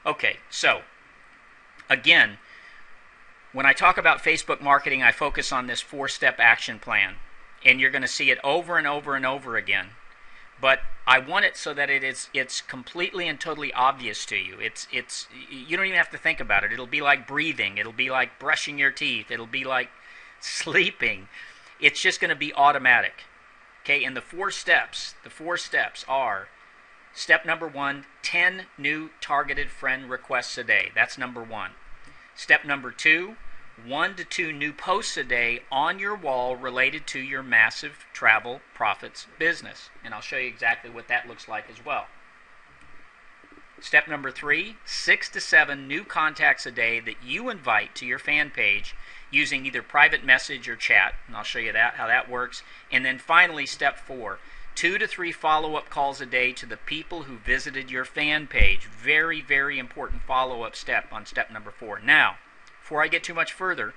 Okay, so again, when I talk about Facebook marketing, I focus on this 4-step action plan. And you're going to see it over and over and over again. But I want it so that it's completely and totally obvious to you. You don't even have to think about it. It'll be like breathing. It'll be like brushing your teeth. It'll be like sleeping. It's just going to be automatic. Okay, and the four steps are: step number 1, 10 new targeted friend requests a day. That's number 1. Step number 2, 1 to 2 new posts a day on your wall related to your massive travel profits business. And I'll show you exactly what that looks like as well. Step number 3, 6 to 7 new contacts a day that you invite to your fan page using either private message or chat. And I'll show you how that works. And then finally, step 4, 2 to 3 follow-up calls a day to the people who visited your fan page. Very, very important follow-up step on step number 4. Now, before I get too much further,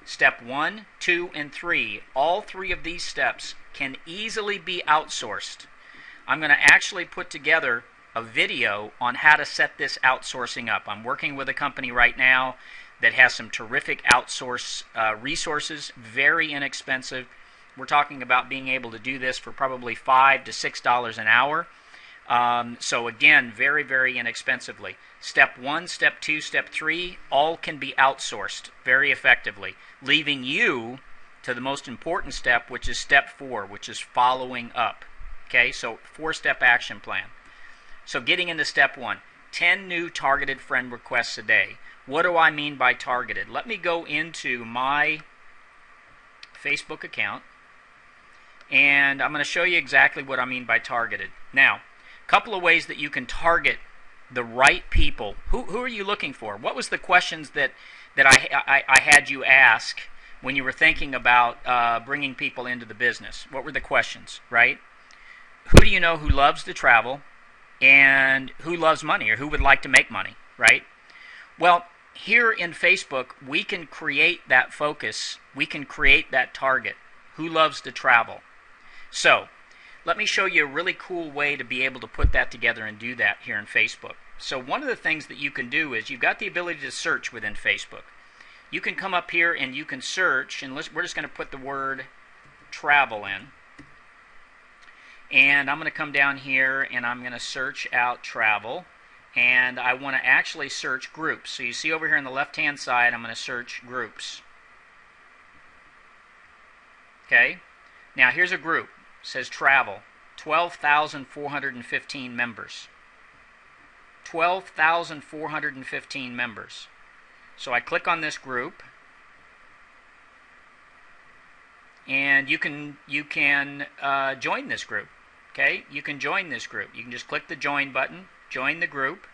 step 1, 2, and 3, all 3 of these steps can easily be outsourced. I'm going to actually put together a video on how to set this outsourcing up. I'm working with a company right now that has some terrific outsource resources, very inexpensive. We're talking about being able to do this for probably $5 to $6 an hour. So again, very, very inexpensively. Step 1, step 2, step 3, all can be outsourced very effectively, leaving you to the most important step, which is step 4, which is following up. Okay, so 4-step action plan. So getting into step 1, 10 new targeted friend requests a day. What do I mean by targeted? Let me go into my Facebook account, and I'm going to show you exactly what I mean by targeted. Now, a couple of ways that you can target the right people. Who are you looking for? What was the questions that I had you ask when you were thinking about bringing people into the business? What were the questions, right? Who do you know who loves to travel and who loves money or who would like to make money, right? Well, here in Facebook, we can create that focus. We can create that target. Who loves to travel? So, let me show you a really cool way to be able to put that together and do that here in Facebook. So one of the things that you can do is you've got the ability to search within Facebook. You can come up here and you can search, and we're just going to put the word travel in. And I'm going to come down here and I'm going to search out travel. And I want to actually search groups. So you see over here on the left-hand side, I'm going to search groups. Okay? Now here's a group. It says travel. 12,415 members. 12,415 members. So I click on this group, and you can join this group. Okay, you can join this group. You can just click the join button, join the group,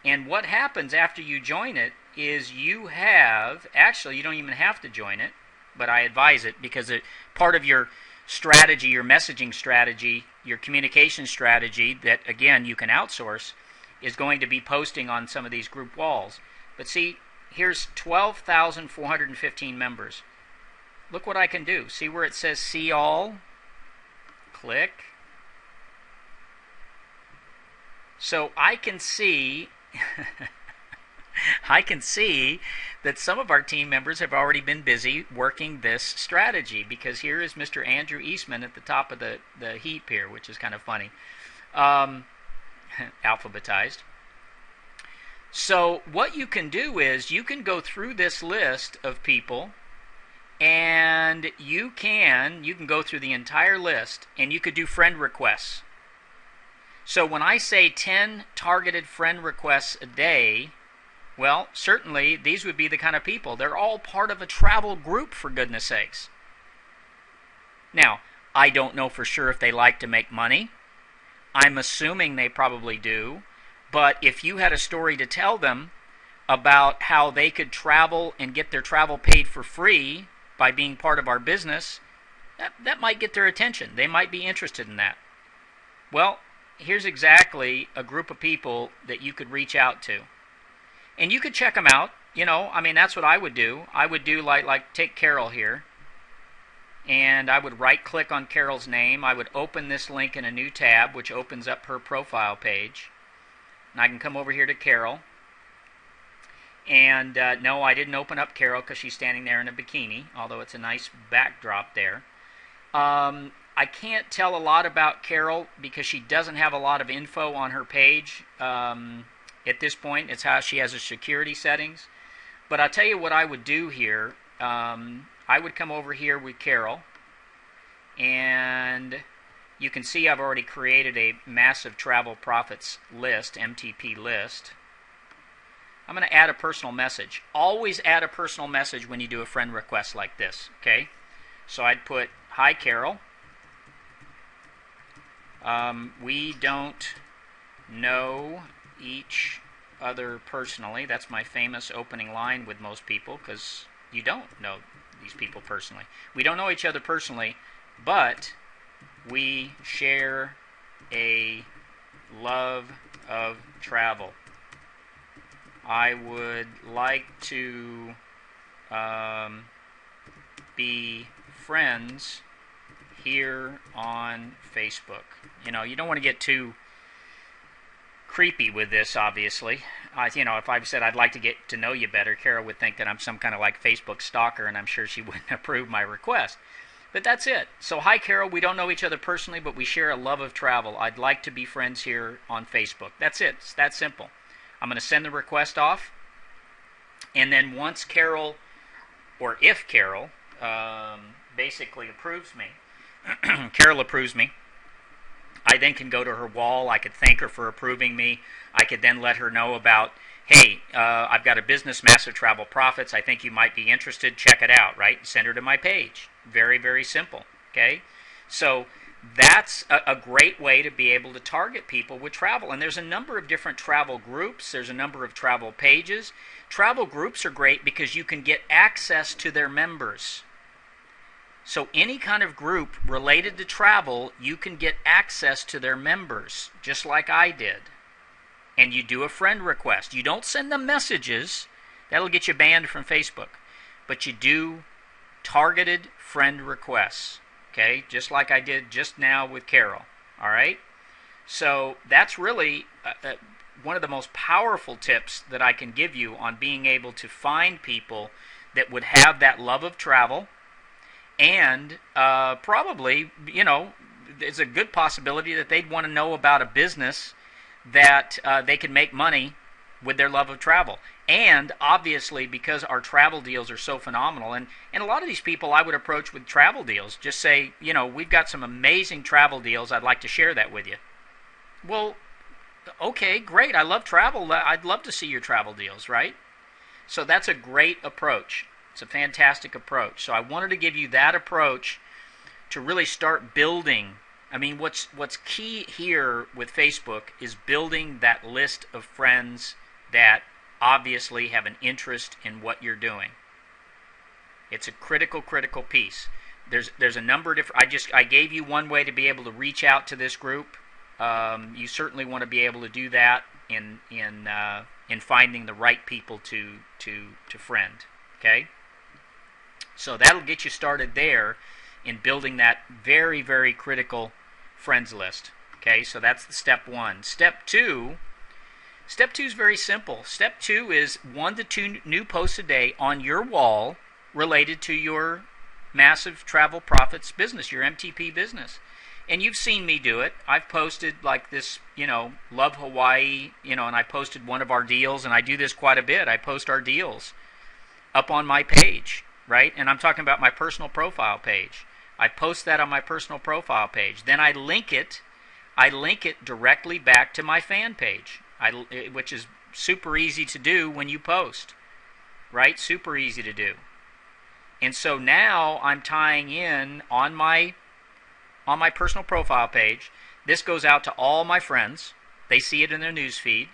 and what happens after you join it is you don't even have to join it, but I advise it because part of your strategy, your messaging strategy, your communication strategy that, again, you can outsource is going to be posting on some of these group walls. But see, here's 12,415 members. Look what I can do. See where it says see all? Click. So I can see that some of our team members have already been busy working this strategy, because here is Mr. Andrew Eastman at the top of the heap here, which is kind of funny. Alphabetized. So what you can do is you can go through this list of people, and you can go through the entire list, and you could do friend requests. So when I say 10 targeted friend requests a day, well, certainly these would be the kind of people. They're all part of a travel group, for goodness sakes. Now, I don't know for sure if they like to make money. I'm assuming they probably do. But if you had a story to tell them about how they could travel and get their travel paid for free by being part of our business, that might get their attention. They might be interested in that. Well, here's exactly a group of people that you could reach out to. And you could check them out. That's what I would do. I would do like take Carol here. And I would right-click on Carol's name. I would open this link in a new tab, which opens up her profile page. And I can come over here to Carol. And no, I didn't open up Carol because she's standing there in a bikini, although it's a nice backdrop there. I can't tell a lot about Carol because she doesn't have a lot of info on her page at this point. It's how she has her security settings. But I'll tell you what I would do here. I would come over here with Carol, and you can see I've already created a massive travel profits list, MTP list. I'm going to add a personal message. Always add a personal message when you do a friend request like this, okay? So I'd put, "Hi, Carol. We don't know each other personally." That's my famous opening line with most people because you don't know these people personally. "We don't know each other personally, but we share a love of travel. I would like to be friends here on Facebook." You know, you don't want to get too creepy with this, obviously. You know, if I said I'd like to get to know you better, Carol would think that I'm some kind of like Facebook stalker, and I'm sure she wouldn't approve my request. But that's it. So, "Hi, Carol. We don't know each other personally, but we share a love of travel. I'd like to be friends here on Facebook." That's it. It's that simple. I'm going to send the request off, and then once Carol, or if Carol, basically approves me, Carol approves me, I then can go to her wall. I could thank her for approving me. I could then let her know about, "Hey, I've got a business, Massive Travel Profits. I think you might be interested. Check it out," right? Send her to my page. Very, very simple, okay? So that's a great way to be able to target people with travel. And there's a number of different travel groups. There's a number of travel pages. Travel groups are great because you can get access to their members. So any kind of group related to travel, you can get access to their members, just like I did. And you do a friend request. You don't send them messages. That'll get you banned from Facebook. But you do targeted friend requests. Okay, just like I did just now with Carol. All right? So that's really one of the most powerful tips that I can give you on being able to find people that would have that love of travel, and probably, you know, there's a good possibility that they'd want to know about a business that they can make money with their love of travel. And obviously, because our travel deals are so phenomenal, and a lot of these people I would approach with travel deals, just say, you know, "We've got some amazing travel deals. I'd like to share that with you." Well, okay, great. I love travel. I'd love to see your travel deals, right? So that's a great approach. It's a fantastic approach. So I wanted to give you that approach to really start building. I mean, what's key here with Facebook is building that list of friends that obviously have an interest in what you're doing. It's a critical piece. There's a number of different. I gave you one way to be able to reach out to this group. You certainly want to be able to do that in finding the right people to friend. Okay. So that'll get you started there in building that very, very critical friends list. Okay. So that's step one. Step two is very simple. Step two is 1 to 2 new posts a day on your wall related to your Massive Travel Profits business, your MTP business. And you've seen me do it. I've posted like this, you know, "Love Hawaii," you know, and I posted one of our deals, and I do this quite a bit. I post our deals up on my page, right? And I'm talking about my personal profile page. I post that on my personal profile page. Then I link it directly back to my fan page. Which is super easy to do when you post, right? Super easy to do. And so now I'm tying in on my personal profile page. This goes out to all my friends. They see it in their news feed,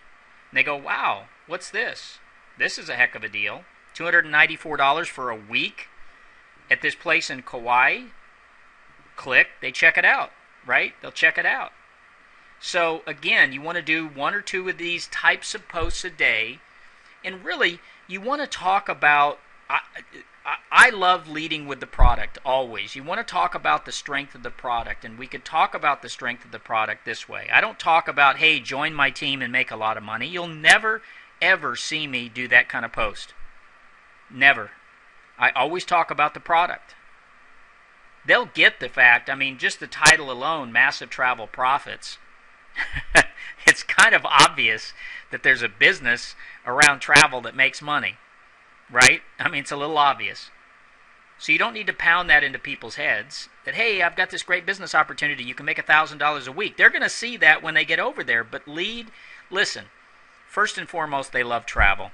and they go, "Wow, what's this? This is a heck of a deal. $294 for a week at this place in Kauai." Click, they check it out, right? They'll check it out. So again, you want to do 1 or 2 of these types of posts a day, and really you want to talk about I love leading with the product always. You want to talk about the strength of the product, and we could talk about the strength of the product this way. I don't talk about, hey, join my team and make a lot of money. You'll never, ever see me do that kind of post. Never. I always talk about the product. They'll get the fact, I mean, just the title alone, Massive Travel Profits. It's kind of obvious that there's a business around travel that makes money, right? I mean, it's a little obvious. So you don't need to pound that into people's heads that, hey, I've got this great business opportunity. You can make $1,000 a week. They're going to see that when they get over there. But listen, first and foremost, they love travel.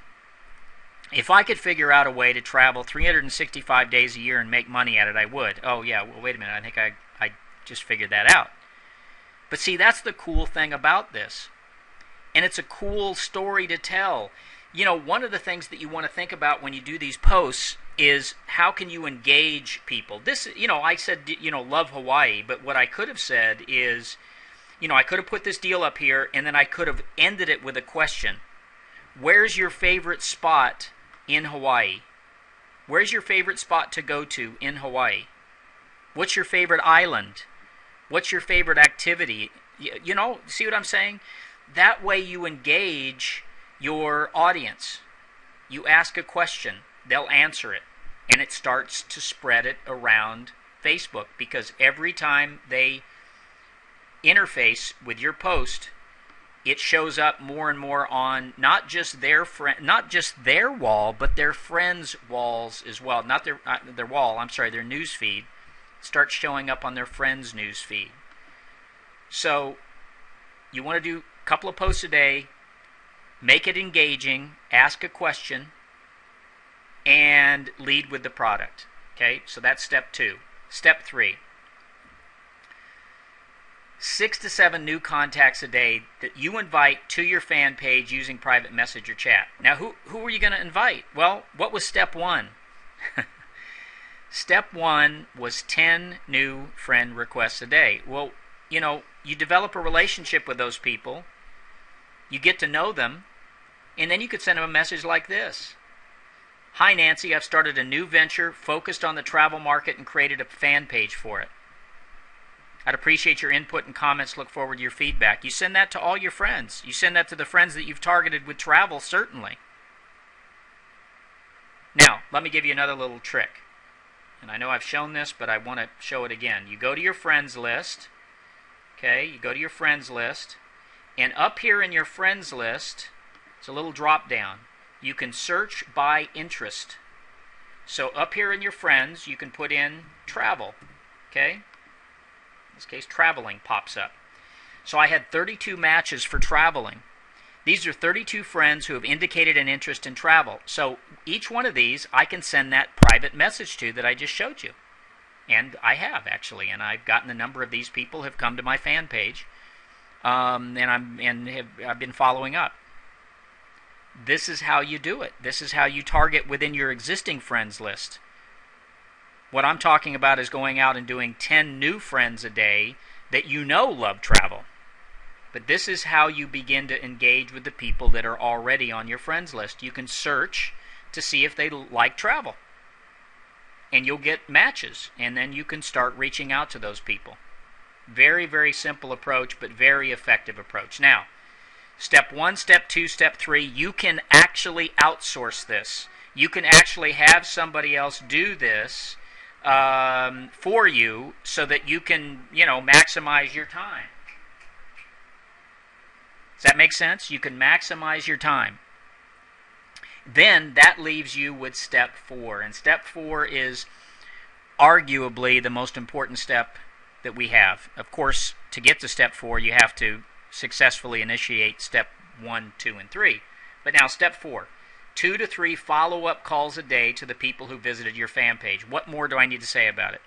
If I could figure out a way to travel 365 days a year and make money at it, I would. Oh, yeah, well, wait a minute. I think I just figured that out. But see, that's the cool thing about this. And it's a cool story to tell. You know, one of the things that you want to think about when you do these posts is how can you engage people? This, you know, I said, you know, love Hawaii, but what I could have said is, you know, I could have put this deal up here and then I could have ended it with a question. Where's your favorite spot in Hawaii? Where's your favorite spot to go to in Hawaii? What's your favorite island? What's your favorite activity? You know, see what I'm saying? That way you engage your audience. You ask a question, they'll answer it, and it starts to spread it around Facebook, because every time they interface with your post, it shows up more and more on not just their wall, but their friends' walls as well. Not their wall, I'm sorry, their news feed starts showing up on their friends' news feed. So you want to do a couple of posts a day, make it engaging, ask a question, and lead with the product. Okay, so that's step 2. Step 3. 6 to 7 new contacts a day that you invite to your fan page using private message or chat. Now, who are you going to invite? Well, what was step 1? Step 1 was 10 new friend requests a day. Well, you know, you develop a relationship with those people, you get to know them, and then you could send them a message like this. Hi, Nancy, I've started a new venture focused on the travel market and created a fan page for it. I'd appreciate your input and comments. Look forward to your feedback. You send that to all your friends. You send that to the friends that you've targeted with travel, certainly. Now, let me give you another little trick. And I know I've shown this, but I want to show it again. You go to your friends list. Okay, you go to your friends list. And up here in your friends list, it's a little drop down. You can search by interest. So up here in your friends, you can put in travel. Okay? In this case, traveling pops up. So I had 32 matches for traveling. These are 32 friends who have indicated an interest in travel. So each one of these, I can send that private message to that I just showed you. And I have, actually. And I've gotten a number of these people have come to my fan page. I've been following up. This is how you do it. This is how you target within your existing friends list. What I'm talking about is going out and doing 10 new friends a day that you know love travel. But this is how you begin to engage with the people that are already on your friends list. You can search to see if they like travel. And you'll get matches. And then you can start reaching out to those people. Very, very simple approach, but very effective approach. Now, step 1, step 2, step 3, you can actually outsource this. You can actually have somebody else do this for you so that you can, maximize your time. Does that make sense? You can maximize your time. Then that leaves you with step 4. And step 4 is arguably the most important step that we have. Of course, to get to step 4, you have to successfully initiate step 1, 2, and 3. But now step 4, 2 to 3 follow-up calls a day to the people who visited your fan page. What more do I need to say about it?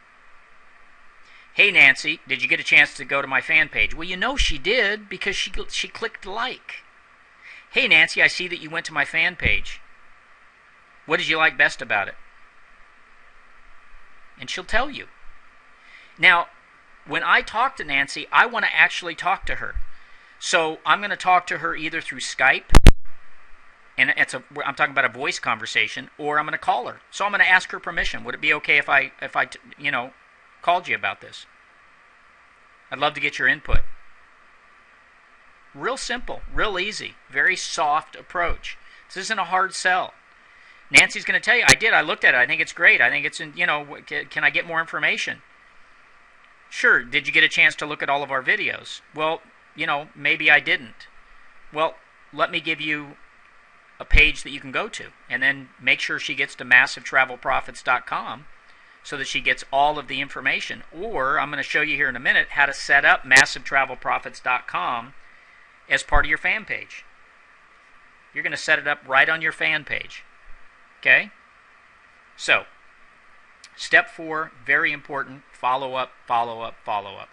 Hey, Nancy, did you get a chance to go to my fan page? Well, you know she did because she clicked like. Hey, Nancy, I see that you went to my fan page. What did you like best about it? And she'll tell you. Now, when I talk to Nancy, I want to actually talk to her. So I'm going to talk to her either through Skype, and I'm talking about a voice conversation, or I'm going to call her. So I'm going to ask her permission. Would it be okay if I called you about this? I'd love to get your input. Real simple, real easy, very soft approach. This isn't a hard sell. Nancy's going to tell you, I did. I looked at it. I think it's great. I think it's can I get more information? Sure. Did you get a chance to look at all of our videos? Well, maybe I didn't. Well, let me give you a page that you can go to, and then make sure she gets to massivetravelprofits.com so that she gets all of the information. Or I'm going to show you here in a minute how to set up massivetravelprofits.com as part of your fan page. You're going to set it up right on your fan page. Okay? So, step 4, very important, follow up, follow up, follow up.